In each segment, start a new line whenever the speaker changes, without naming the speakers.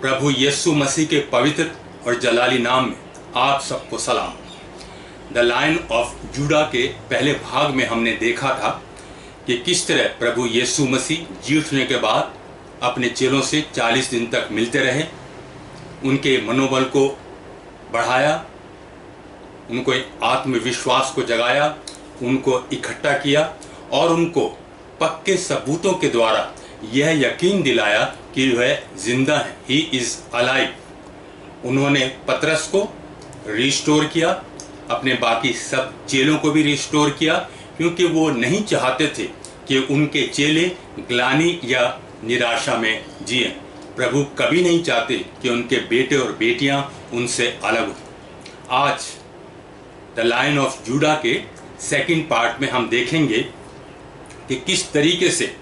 प्रभु यीशु मसीह के पवित्र और जलाली नाम में आप सबको सलाम। द लायन ऑफ जूडा के पहले भाग में हमने देखा था कि किस तरह प्रभु यीशु मसीह जी उठने के बाद अपने चेलों से 40 दिन तक मिलते रहे, उनके मनोबल को बढ़ाया, उनको आत्मविश्वास को जगाया, उनको इकट्ठा किया और उनको पक्के सबूतों के द्वारा यह यकीन दिलाया कि वह जिंदा है, ही इज अलाइव। उन्होंने पतरस को रिस्टोर किया, अपने बाकी सब चेलों को भी रिस्टोर किया, क्योंकि वो नहीं चाहते थे कि उनके चेले ग्लानि या निराशा में जिए। प्रभु कभी नहीं चाहते कि उनके बेटे और बेटियां उनसे अलग हों। आज द लायन ऑफ जूडा के सेकंड पार्ट में हम देखेंगे कि किस तरीके से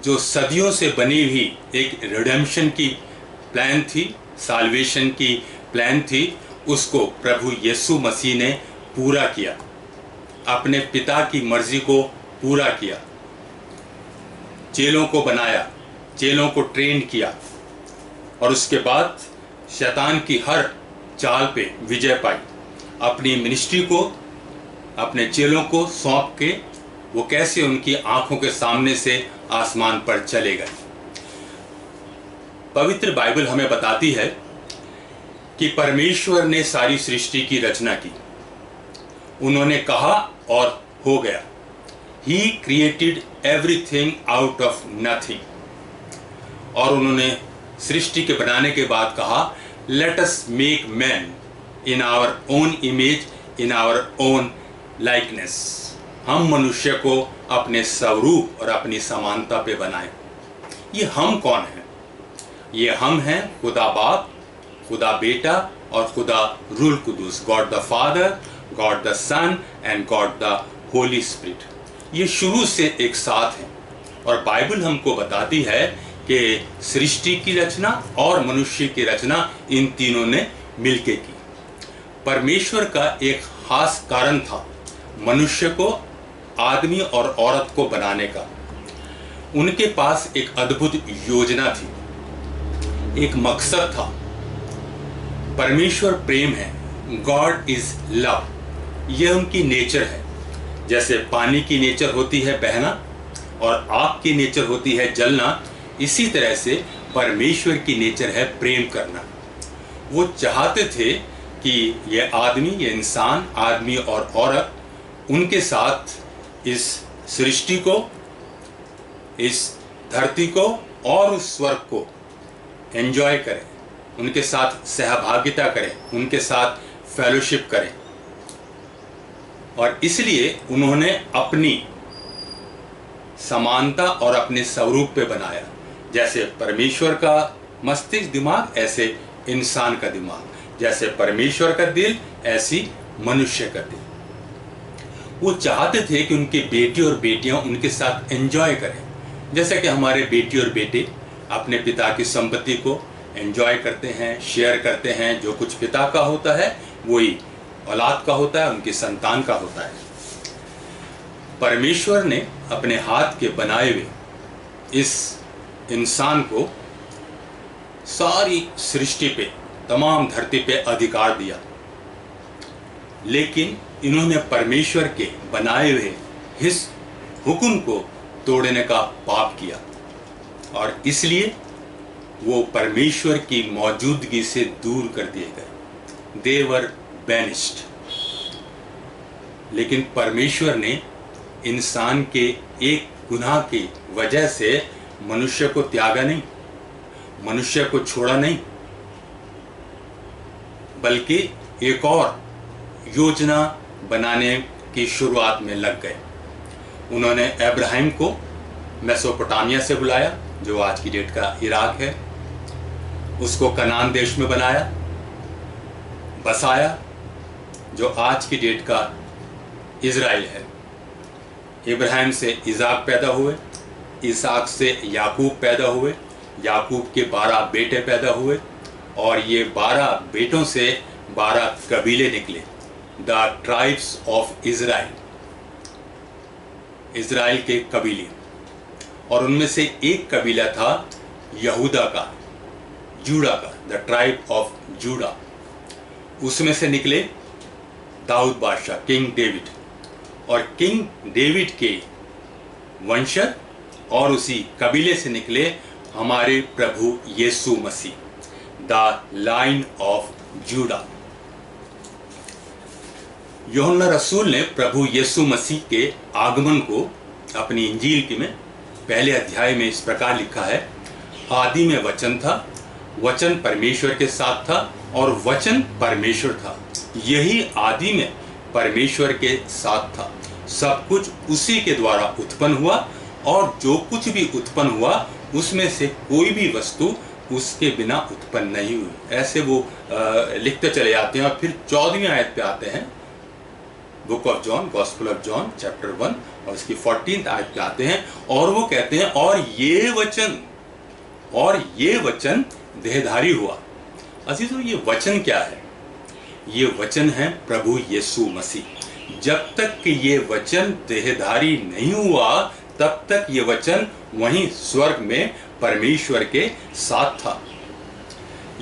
जो सदियों से बनी हुई एक रिडेम्पशन की प्लान थी, साल्वेशन की प्लान थी, उसको प्रभु यीशु मसीह ने पूरा किया, अपने पिता की मर्जी को पूरा किया, चेलों को बनाया, चेलों को ट्रेन किया और उसके बाद शैतान की हर चाल पे विजय पाई। अपनी मिनिस्ट्री को अपने चेलों को सौंप के वो कैसे उनकी आंखों के सामने से आसमान पर चले गए। पवित्र बाइबल हमें बताती है कि परमेश्वर ने सारी सृष्टि की रचना की। उन्होंने कहा और हो गया। He created everything out of nothing। और उन्होंने सृष्टि के बनाने के बाद कहा, Let us make man in our own image, in our own likeness। हम मनुष्य को अपने स्वरूप और अपनी समानता पे बनाएं। ये हम कौन हैं? ये हम हैं खुदा बाप, खुदा बेटा और खुदा रूल कुदूस, God the father, God the son and God the holy spirit. ये शुरू से एक साथ हैं और बाइबल हमको बताती है कि सृष्टि की रचना और मनुष्य की रचना इन तीनों ने मिलके की। परमेश्वर का एक खास कारण था मनुष्य को, आदमी और औरत को बनाने का। उनके पास एक अद्भुत योजना थी, एक मकसद था। परमेश्वर प्रेम है, गॉड इज लव। यह उनकी नेचर है। जैसे पानी की नेचर होती है बहना और आग की नेचर होती है जलना, इसी तरह से परमेश्वर की नेचर है प्रेम करना। वो चाहते थे कि यह आदमी, ये इंसान, आदमी और औरत उनके साथ इस सृष्टि को, इस धरती को और उस स्वर्ग को एंजॉय करें, उनके साथ सहभागिता करें, उनके साथ फेलोशिप करें। और इसलिए उन्होंने अपनी समानता और अपने स्वरूप पे बनाया। जैसे परमेश्वर का मस्तिष्क दिमाग, ऐसे इंसान का दिमाग, जैसे परमेश्वर का दिल, ऐसी मनुष्य का दिल। वो चाहते थे कि उनके बेटे और बेटियां उनके साथ एंजॉय करें, जैसे कि हमारे बेटी और बेटे अपने पिता की संपत्ति को एंजॉय करते हैं, शेयर करते हैं। जो कुछ पिता का होता है वही औलाद का होता है, उनकी संतान का होता है। परमेश्वर ने अपने हाथ के बनाए हुए इस इंसान को सारी सृष्टि पे, तमाम धरती पे अधिकार दिया, लेकिन इन्होंने परमेश्वर के बनाए हुए इस हुक्म को तोड़ने का पाप किया और इसलिए वो परमेश्वर की मौजूदगी से दूर कर दिए गए। दे वर बैनिस्ड। लेकिन परमेश्वर ने इंसान के एक गुनाह की वजह से मनुष्य को त्यागा नहीं, मनुष्य को छोड़ा नहीं, बल्कि एक और योजना बनाने की शुरुआत में लग गए। उन्होंने अब्राहम को मेसोपोटामिया से बुलाया, जो आज की डेट का इराक है, उसको कनान देश में बनाया, बसाया, जो आज की डेट का इजराइल है। इब्राहिम से इजाक पैदा हुए, इसहाक से याकूब पैदा हुए, याकूब के 12 बेटे पैदा हुए और ये 12 बेटों से 12 कबीले निकले, the tribes of Israel, Israel के कबीले। और उनमें से एक कबीला था यहूदा का, जूडा का, द ट्राइब ऑफ जूडा। उसमें से निकले दाऊद बादशाह, किंग डेविड, और किंग डेविड के वंशज और उसी कबीले से निकले हमारे प्रभु यीशु मसीह, द लाइन ऑफ जूडा। यूहन्ना रसूल ने प्रभु यीशु मसीह के आगमन को अपनी इंजील के में पहले अध्याय में इस प्रकार लिखा है, आदि में वचन था, वचन परमेश्वर के साथ था और वचन परमेश्वर था। यही आदि में परमेश्वर के साथ था। सब कुछ उसी के द्वारा उत्पन्न हुआ और जो कुछ भी उत्पन्न हुआ उसमें से कोई भी वस्तु उसके बिना उत्पन्न नहीं हुई। ऐसे वो लिखते चले जाते हैं और फिर 14वीं आयत पे आते हैं, book of John, gospel of John chapter 1 और इसकी 14th आयत पे आते हैं और वो कहते हैं और ये वचन देहधारी हुआ। अजीजों, ये वचन क्या है? ये वचन है प्रभु यीशु मसीह। जब तक कि ये वचन देहधारी नहीं हुआ तब तक ये वचन वहीं स्वर्ग में परमेश्वर के साथ था।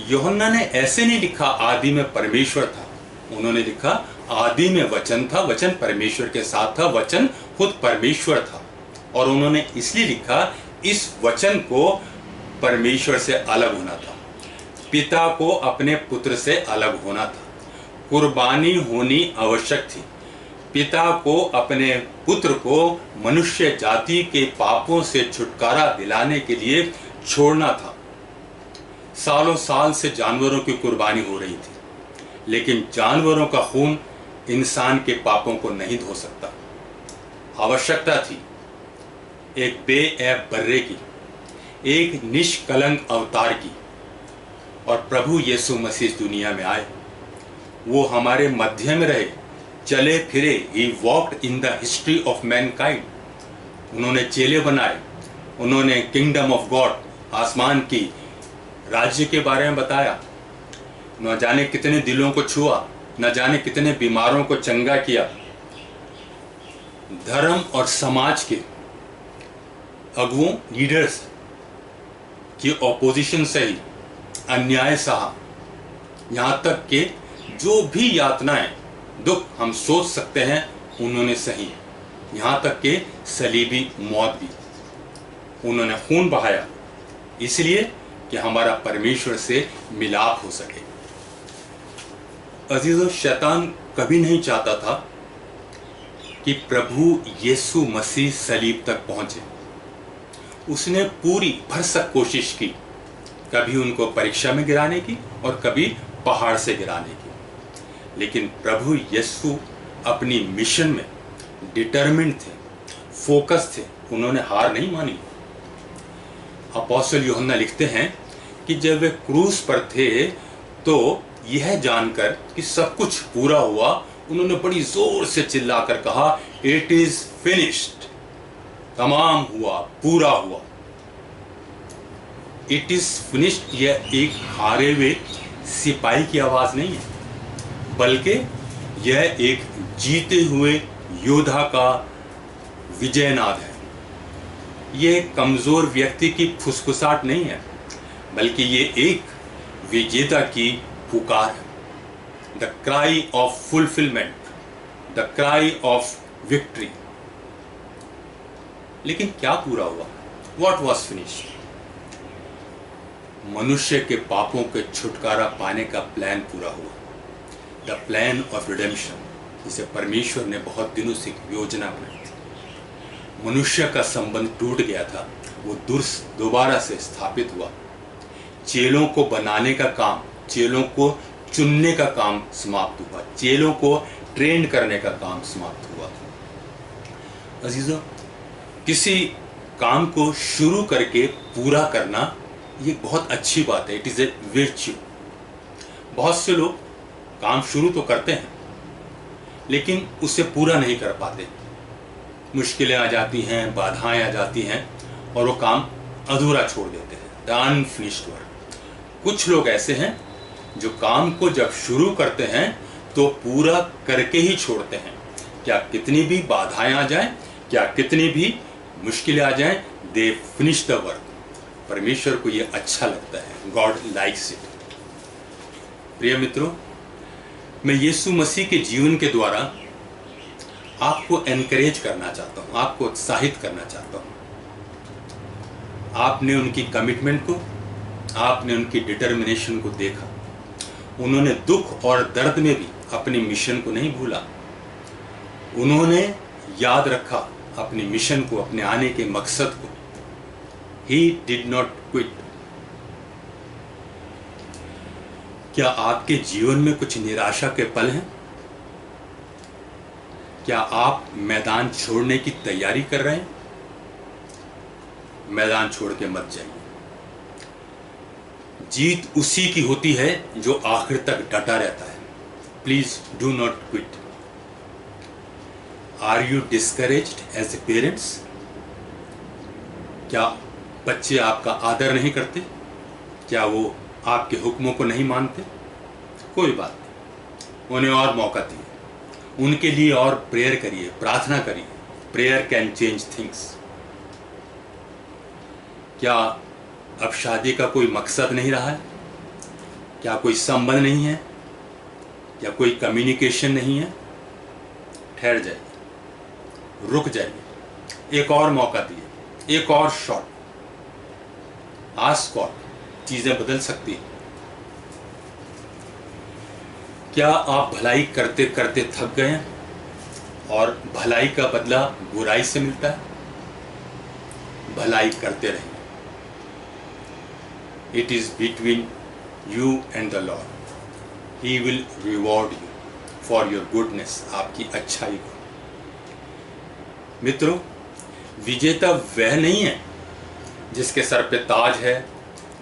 यूहन्ना ने ऐसे नहीं लिखा आदि में परमेश्वर था, उन्होंने लिखा आदि में वचन था, वचन परमेश्वर के साथ था, वचन खुद परमेश्वर था। और उन्होंने इसलिए लिखा इस वचन को परमेश्वर से अलग होना था, पिता को अपने पुत्र से अलग होना था, कुर्बानी होनी आवश्यक थी, पिता को अपने पुत्र को मनुष्य जाति के पापों से छुटकारा दिलाने के लिए छोड़ना था। सालों साल से जानवरों की कुर्बानी हो रही थी, लेकिन जानवरों का खून इंसान के पापों को नहीं धो सकता। आवश्यकता थी एक बेऐब बर्रे की, एक निष्कलंक अवतार की। और प्रभु यीशु मसीह दुनिया में आए, वो हमारे मध्य में रहे, चले फिरे। He walked in the history of mankind. उन्होंने चेले बनाए, उन्होंने किंगडम ऑफ गॉड, आसमान की राज्य के बारे में बताया, न जाने कितने दिलों को छुआ, न जाने कितने बीमारों को चंगा किया। धर्म और समाज के अगुओं, लीडर्स की ऑपोजिशन से ही अन्याय सहा, यहाँ तक कि जो भी यातनाएं, दुख हम सोच सकते हैं उन्होंने सही, यहाँ तक कि सलीबी मौत भी। उन्होंने खून बहाया इसलिए कि हमारा परमेश्वर से मिलाप हो सके। अजीजों, शैतान कभी नहीं चाहता था कि प्रभु यीशु मसीह सलीब तक पहुंचे। उसने पूरी भरसक कोशिश की, कभी उनको परीक्षा में गिराने की और कभी पहाड़ से गिराने की, लेकिन प्रभु यीशु अपनी मिशन में डिटरमिन्ड थे, फोकस थे, उन्होंने हार नहीं मानी। अपोस्टल यूहन्ना लिखते हैं कि जब वे क्रूस पर थे तो यह जानकर कि सब कुछ पूरा हुआ, उन्होंने बड़ी जोर से चिल्लाकर कहा, इट इज फिनिश्ड, तमाम हुआ, पूरा हुआ। इट इज फिनिश्ड यह एक हारे हुए सिपाही की आवाज नहीं है, बल्कि यह एक जीते हुए योद्धा का विजयनाद है। यह कमजोर व्यक्ति की फुसफुसाहट नहीं है, बल्कि ये एक विजेता की पुकार है। The cry of fulfilment, the cry of victory. लेकिन क्या पूरा हुआ? What was finished? मनुष्य के पापों के छुटकारा पाने का प्लान पूरा हुआ, द प्लान ऑफ रिडेम्पशन, जिसे परमेश्वर ने बहुत दिनों से योजना बनाई थी। मनुष्य का संबंध टूट गया था, वो दोबारा से स्थापित हुआ। चेलों को बनाने का काम, चेलों को चुनने का काम समाप्त हुआ, चेलों को ट्रेन करने का काम समाप्त हुआ। अजीजों, किसी काम को शुरू करके पूरा करना ये बहुत अच्छी बात है, इट इज ए विर्च्यू। बहुत से लोग काम शुरू तो करते हैं लेकिन उसे पूरा नहीं कर पाते, मुश्किलें आ जाती हैं, बाधाएं आ जाती हैं और वो काम अधूरा छोड़ देते हैं, द अनफिनिश्ड वर्क। कुछ लोग ऐसे हैं जो काम को जब शुरू करते हैं तो पूरा करके ही छोड़ते हैं, क्या कितनी भी बाधाएं आ जाएं, क्या कितनी भी मुश्किलें आ जाएं, दे फिनिश द वर्क। परमेश्वर को ये अच्छा लगता है, गॉड लाइक्स इट। प्रिय मित्रों, मैं यीशु मसीह के जीवन के द्वारा आपको एनकरेज करना चाहता हूँ, आपको उत्साहित करना चाहता हूँ। आपने उनकी कमिटमेंट को, आपने उनकी डिटर्मिनेशन को देखा। उन्होंने दुख और दर्द में भी अपने मिशन को नहीं भूला। उन्होंने याद रखा अपनी मिशन को, अपने आने के मकसद को। He did not quit। क्या आपके जीवन में कुछ निराशा के पल हैं? क्या आप मैदान छोड़ने की तैयारी कर रहे हैं? मैदान छोड़ के मत जाइए। जीत उसी की होती है जो आखिर तक डटा रहता है। Please do not quit. Are you discouraged as a parents? क्या बच्चे आपका आदर नहीं करते? क्या वो आपके हुक्मों को नहीं मानते? कोई बात नहीं, उन्हें और मौका दिए, उनके लिए और प्रेयर करिए, प्रार्थना करिए। Prayer can change things. क्या अब शादी का कोई मकसद नहीं रहा है? क्या कोई संबंध नहीं है? क्या कोई कम्युनिकेशन नहीं है? ठहर जाइए, रुक जाइए, एक और मौका दिए, एक और शॉट। आस्क गॉड, चीजें बदल सकती हैं। क्या आप भलाई करते करते थक गए हैं और भलाई का बदला बुराई से मिलता है? भलाई करते रहिए। It is between you and the Lord. He will reward you for your goodness, आपकी अच्छाई को। मित्रों, विजेता वह नहीं है जिसके सर पे ताज है,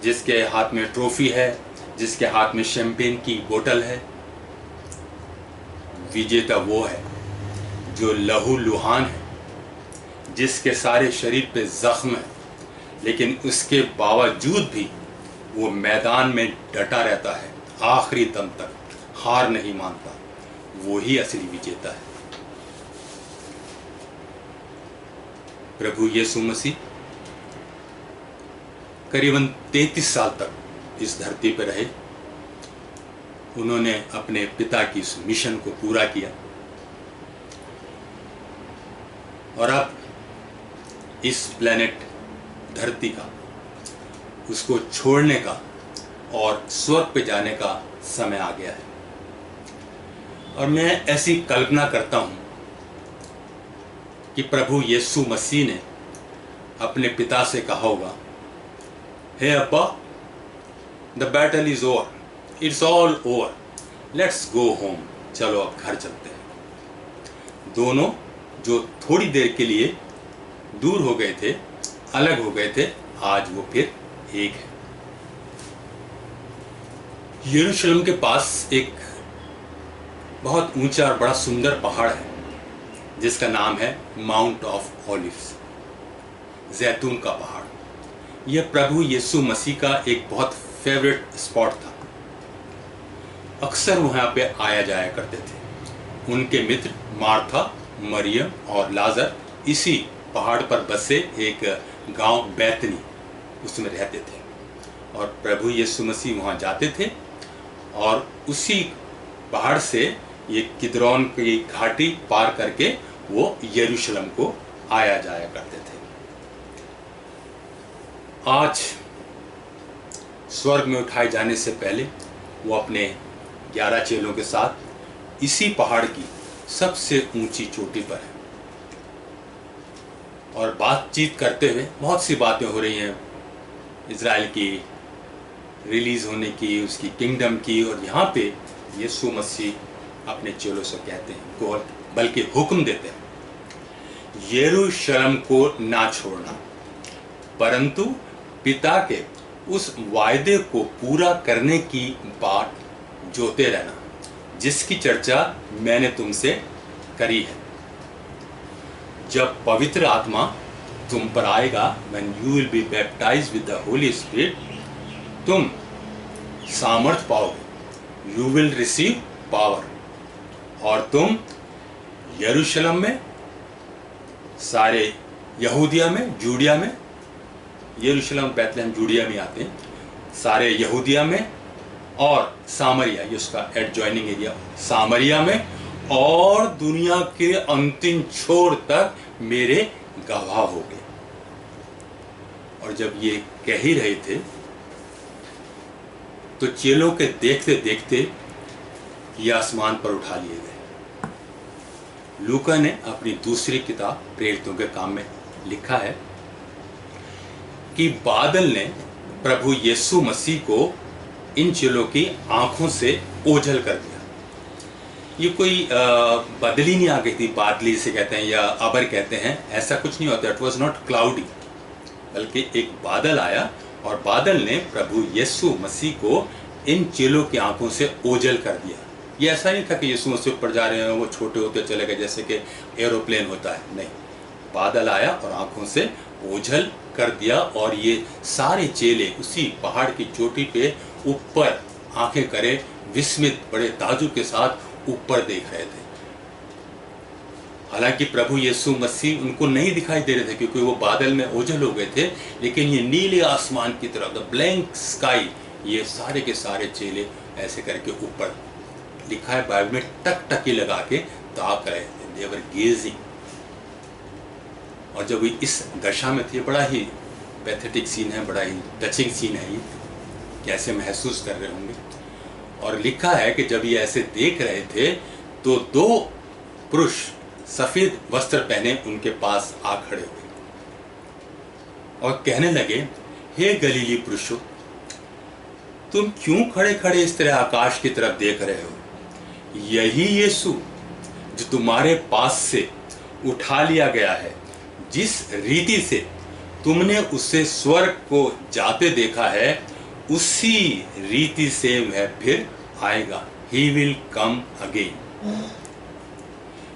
जिसके हाथ में ट्रॉफी है, जिसके हाथ में शैंपेन की बोतल है। विजेता वो है जो लहू लुहान है, जिसके सारे शरीर पे जख्म है, लेकिन उसके बावजूद भी वो मैदान में डटा रहता है, आखिरी दम तक हार नहीं मानता। वो ही असली विजेता है। प्रभु यीशु मसीह करीबन 33 साल तक इस धरती पर रहे। उन्होंने अपने पिता की इस मिशन को पूरा किया और अब इस प्लेनेट धरती का, उसको छोड़ने का और स्वर्ग पे जाने का समय आ गया है। और मैं ऐसी कल्पना करता हूं कि प्रभु यीशु मसीह ने अपने पिता से कहा होगा, हे अब्बा, the battle is over, it's all over, let's go home. चलो अब घर चलते हैं। दोनों जो थोड़ी देर के लिए दूर हो गए थे, अलग हो गए थे, आज वो फिर एक है। यरूशलेम के पास एक बहुत ऊंचा और बड़ा सुंदर पहाड़ है जिसका नाम है माउंट ऑफ ऑलिव्स, जैतून का पहाड़। यह प्रभु यीशु मसीह का एक बहुत फेवरेट स्पॉट था। अक्सर वहां पे आया जाया करते थे। उनके मित्र मार्था, मरियम और लाजर इसी पहाड़ पर बसे एक गांव बैतनी, उसमें रहते थे। और प्रभु यीशु मसीह वहां जाते थे और उसी पहाड़ से ये किद्रोन की घाटी पार करके वो यरूशलेम को आया जाया करते थे। आज स्वर्ग में उठाए जाने से पहले वो अपने 11 चेलों के साथ इसी पहाड़ की सबसे ऊंची चोटी पर है और बातचीत करते हुए बहुत सी बातें हो रही हैं, इजराइल की रिलीज होने की, उसकी किंगडम की। और यहाँ पे यीशु मसीह अपने चेलों से कहते हैं, को बल्कि हुक्म देते हैं, यरूशलेम को ना छोड़ना, परंतु पिता के उस वायदे को पूरा करने की बात जोते रहना जिसकी चर्चा मैंने तुमसे करी है। जब पवित्र आत्मा तुम पर आएगा, when you will be baptized with the Holy Spirit, तुम सामर्थ पाओगे, you will receive power, और तुम यरूशलेम में, सारे यहूदिया में, जूडिया में, यरूशलेम बैतलहम जूडिया में आते हैं, सारे यहूदिया में और सामरिया, ये उसका एडजॉइनिंग एरिया, सामरिया में और दुनिया के अंतिम छोर तक मेरे गवाह हो गए। और जब ये कह ही रहे थे तो चेलों के देखते देखते ये आसमान पर उठा लिए गए। लूका ने अपनी दूसरी किताब प्रेरितों के काम में लिखा है कि बादल ने प्रभु यीशु मसीह को इन चेलों की आंखों से ओझल कर दिया। ये कोई बदली नहीं आ गई थी, बादली से कहते हैं या अबर कहते हैं, ऐसा कुछ नहीं होता। इट वॉज नॉट क्लाउडी, बल्कि एक बादल आया और बादल ने प्रभु यीशु मसीह को इन चेलों की आंखों से ओझल कर दिया। ये ऐसा नहीं था कि यीशु मसीह ऊपर जा रहे हैं, वो छोटे होते चले गए जैसे कि एरोप्लेन होता है, नहीं, बादल आया और आंखों से ओझल कर दिया। और ये सारे चेले उसी पहाड़ की चोटी पे ऊपर आंखें करे विस्मित बड़े ताजुब के साथ ऊपर देख रहे थे। हालांकि प्रभु यीशु मसीह उनको नहीं दिखाई दे रहे थे क्योंकि वो बादल में ओझल हो गए थे, लेकिन ये नीले आसमान की तरफ, द ब्लैंक स्काई, ये सारे के सारे चेले ऐसे करके ऊपर, लिखा है बाइबल में, टकटकी लगा के ताक रहे थे, दे वर गेजिंग। और जब इस दशा में थे, बड़ा ही पैथेटिक सीन है, बड़ा ही टचिंग सीन है, ये कैसे महसूस कर रहे होंगे। और लिखा है कि जब ये ऐसे देख रहे थे तो दो पुरुष सफेद वस्त्र पहने उनके पास आ खड़े हुए और कहने लगे, हे गलीली पुरुषों, तुम क्यों खड़े खड़े इस तरह आकाश की तरफ देख रहे हो? यही यीशु जो तुम्हारे पास से उठा लिया गया है, जिस रीति से तुमने उसे स्वर्ग को जाते देखा है, उसी रीति से वह फिर आएगा। He will come again।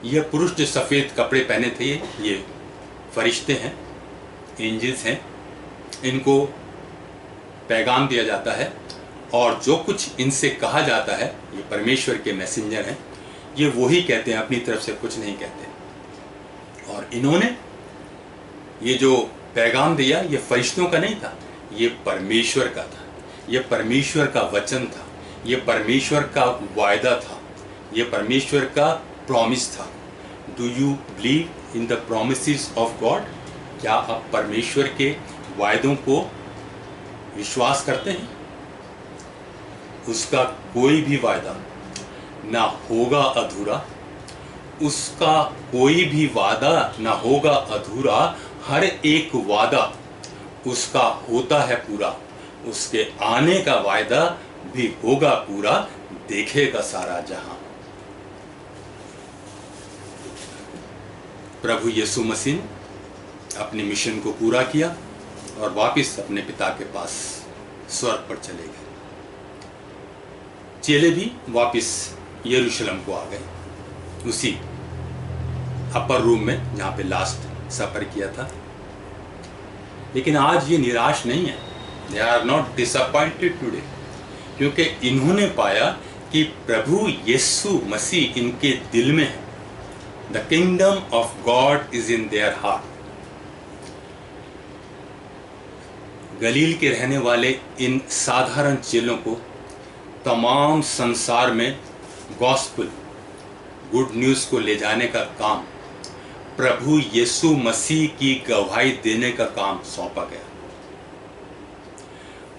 यह पुरुष जो सफेद कपड़े पहने थे, ये फरिश्ते हैं, एंजल्स हैं। इनको पैगाम दिया जाता है और जो कुछ इनसे कहा जाता है, ये परमेश्वर के मैसेंजर हैं, ये वही कहते हैं, अपनी तरफ से कुछ नहीं कहते। और इन्होंने ये जो पैगाम दिया, ये फरिश्तों का नहीं था, ये परमेश्वर का था, ये परमेश्वर का वचन था, ये परमेश्वर का वायदा था, ये परमेश्वर का प्रॉमिस था। Do you believe in the promises of God? क्या आप परमेश्वर के वायदों को विश्वास करते हैं? उसका कोई भी वायदा ना होगा अधूरा, उसका कोई भी वादा ना होगा अधूरा, हर एक वादा उसका होता है पूरा, उसके आने का वायदा भी होगा पूरा, देखेगा सारा जहां। प्रभु यीशु मसीह ने अपने मिशन को पूरा किया और वापस अपने पिता के पास स्वर्ग पर चले गए। चेले भी वापस यरूशलेम को आ गए, उसी अपर रूम में जहां पे लास्ट सफर किया था। लेकिन आज ये निराश नहीं है, they are not disappointed today, क्योंकि इन्होंने पाया कि प्रभु यीशु मसीह इनके दिल में है। The kingdom of God is in their heart. गलील के रहने वाले इन साधारण चेलों को तमाम संसार में गॉस्पेल, गुड न्यूज़ को ले जाने का काम, प्रभु यीशु मसीह की गवाही देने का काम सौंपा गया।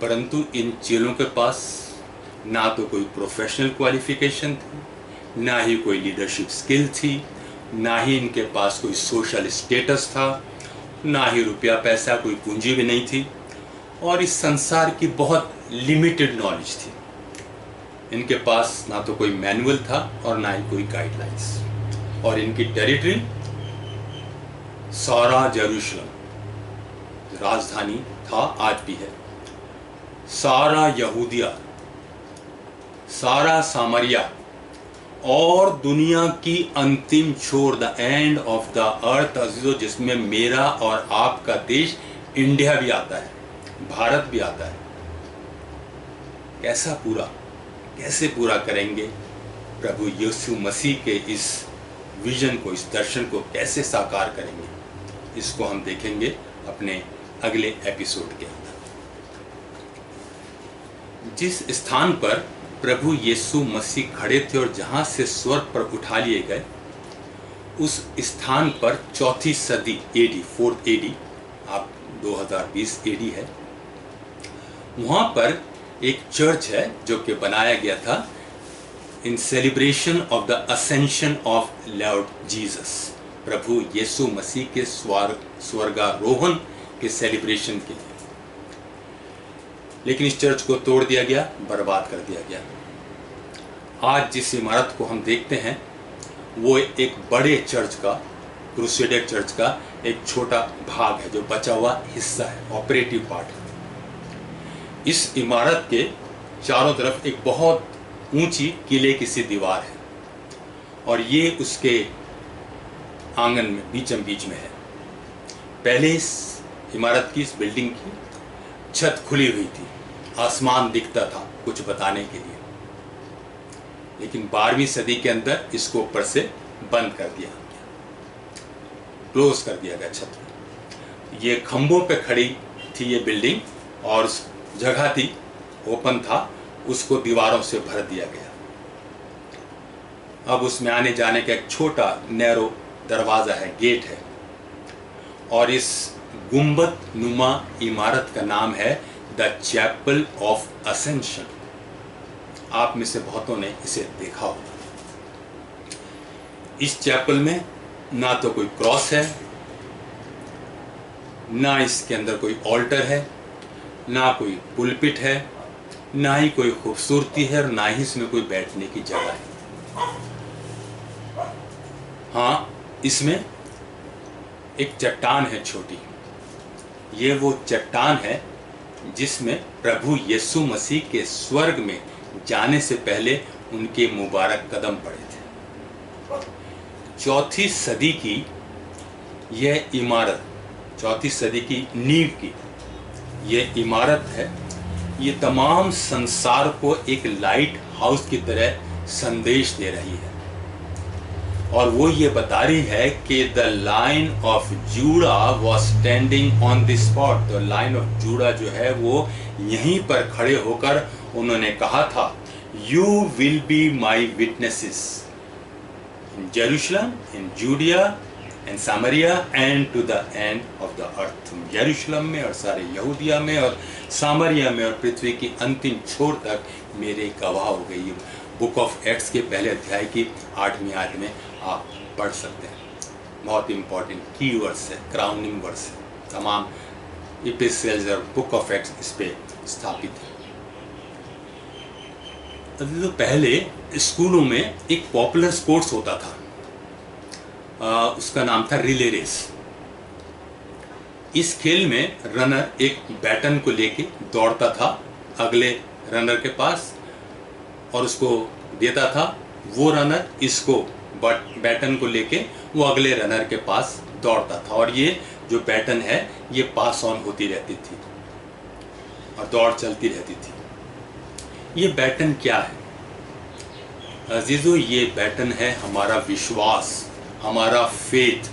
परंतु इन चेलों के पास ना तो कोई प्रोफेशनल क्वालिफिकेशन थी, ना ही कोई लीडरशिप स्किल थी, ना ही इनके पास कोई सोशल स्टेटस था, ना ही रुपया पैसा, कोई पूंजी भी नहीं थी, और इस संसार की बहुत लिमिटेड नॉलेज थी। इनके पास ना तो कोई मैनुअल था और ना ही कोई गाइडलाइंस। और इनकी टेरिटरी सारा यरूशलेम राजधानी था, आज भी है, सारा यहूदिया, सारा सामरिया और दुनिया की अंतिम छोर, the end of the earth अजीजों, जिसमें मेरा और आपका देश इंडिया भी आता है, भारत भी आता है। कैसे पूरा करेंगे प्रभु यीशु मसीह के इस विजन को, इस दर्शन को कैसे साकार करेंगे, इसको हम देखेंगे अपने अगले एपिसोड के अंदर। जिस स्थान पर प्रभु यीशु मसीह खड़े थे और जहां से स्वर्ग पर उठा लिए गए, उस स्थान पर 4वीं सदी एडी, 4th एडी, आप 2020 एडी है, वहां पर एक चर्च है जो कि बनाया गया था in celebration of the ascension of Lord Jesus, प्रभु यीशु मसीह के स्वर्गारोहण के सेलिब्रेशन के लिए। लेकिन इस चर्च को तोड़ दिया गया, बर्बाद कर दिया गया। आज जिस इमारत को हम देखते हैं वो एक बड़े चर्च का, क्रूसेडर चर्च का एक छोटा भाग है, जो बचा हुआ हिस्सा है, ऑपरेटिव पार्ट है। इस इमारत के चारों तरफ एक बहुत ऊंची किले की सी दीवार है और ये उसके आंगन में बीचम बीच में है। पहले इस इमारत की, इस बिल्डिंग की छत खुली हुई थी, आसमान दिखता था कुछ बताने के लिए, लेकिन 12वीं सदी के अंदर इसको ऊपर से बंद कर दिया गया, क्लोज कर दिया गया छत को। ये खंभों पे खड़ी थी ये बिल्डिंग और जगह थी, ओपन था, उसको दीवारों से भर दिया गया। अब उसमें आने जाने का एक छोटा नैरो दरवाज़ा है, गेट है, और इस गुंबद नुमा इमारत का नाम है द चैपल ऑफ असेंशन। आप में से बहुतों ने इसे देखा होगा। इस चैपल में ना तो कोई क्रॉस है, ना इसके अंदर कोई ऑल्टर है, ना कोई पुलपिट है, ना ही कोई खूबसूरती है और ना ही इसमें कोई बैठने की जगह है। हाँ, इसमें एक चट्टान है छोटी। ये वो चट्टान है जिसमें प्रभु यीशु मसीह के स्वर्ग में जाने से पहले उनके मुबारक कदम पड़े थे। 4वीं सदी की यह इमारत, 4वीं सदी की नींव की यह इमारत है। ये तमाम संसार को एक लाइट हाउस की तरह संदेश दे रही है और वो ये बता रही है कि the line of JUDA was standing on the spot. तो लाइन ऑफ जूडा जो है वो यहीं पर खड़े होकर उन्होंने कहा था, you will be my witnesses in Jerusalem, in Judea and Samaria and to the end of the earth. यरूशलेम में और सारे यहूदिया में और सामरिया में और पृथ्वी की अंतिम छोर तक मेरे गवाह हो गई। बुक ऑफ एक्ट्स के पहले अध्याय की 8वीं आयत में आप पढ़ सकते हैं। बहुत इंपॉर्टेंट की वर्ड्स है, क्राउनिंग वर्ड्स है। तमाम एपिसोड्स और बुक ऑफ एक्ट्स इस पे स्थापित है। तो पहले स्कूलों में एक पॉपुलर स्पोर्ट्स होता था, उसका नाम था रिले रेस। इस खेल में रनर एक बैटन को लेके दौड़ता था अगले रनर के पास और उसको देता था। वो रनर इसको बैटन को लेके वो अगले रनर के पास दौड़ता था और ये जो बैटन है ये पास ऑन होती रहती थी और दौड़ चलती रहती थी। ये बैटन क्या है अजीजों? ये बैटन है हमारा विश्वास, हमारा फेथ।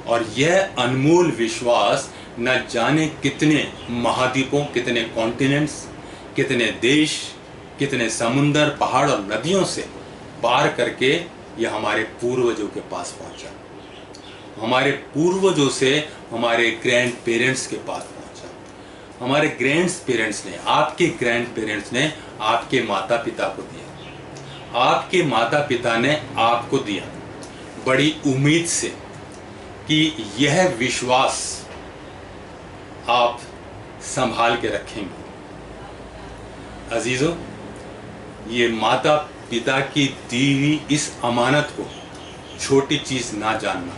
और यह अनमोल विश्वास न जाने कितने महाद्वीपों, कितने कॉन्टिनेंट्स, कितने देश, कितने समुंदर, पहाड़ और नदियों से पार करके यह हमारे पूर्वजों के पास पहुंचा। हमारे पूर्वजों से हमारे ग्रैंड पेरेंट्स के पास पहुंचा। हमारे ग्रैंड पेरेंट्स ने, आपके ग्रैंड पेरेंट्स ने आपके माता पिता को दिया, आपके माता पिता ने आपको दिया, बड़ी उम्मीद से कि यह विश्वास आप संभाल के रखेंगे। अजीजों, ये माता पिता की दी हुई इस अमानत को छोटी चीज ना जानना,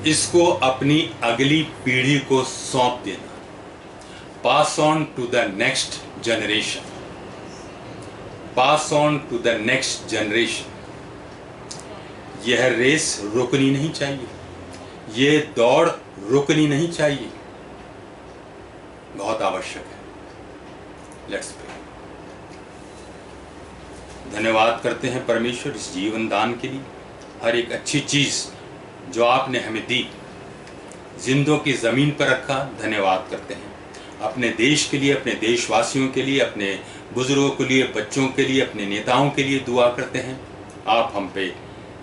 इसको अपनी अगली पीढ़ी को सौंप देना, pass on to the next generation. Pass on to the next generation. यह रेस रुकनी नहीं चाहिए, ये दौड़ रुकनी नहीं चाहिए, बहुत आवश्यक है। Let's pray. धन्यवाद करते हैं परमेश्वर इस जीवन दान के लिए, हर एक अच्छी चीज जो आपने हमें दी, जिंदों की जमीन पर रखा। धन्यवाद करते हैं अपने देश के लिए, अपने देशवासियों के लिए, अपने बुजुर्गों के लिए, बच्चों के लिए, अपने नेताओं के लिए दुआ करते हैं। आप हम पे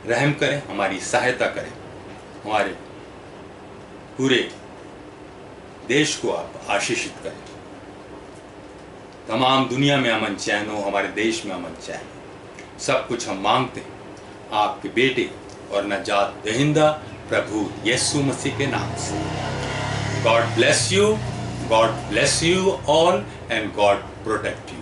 रहम करें, हमारी सहायता करें, हमारे पूरे देश को आप आशीषित करें। तमाम दुनिया में अमन चैन हो, हमारे देश में अमन चैन हो। सब कुछ हम मांगते हैं आपके बेटे और नजात दहिंदा प्रभु यीशु मसीह के नाम से। God bless you, God bless you all, and God protect you.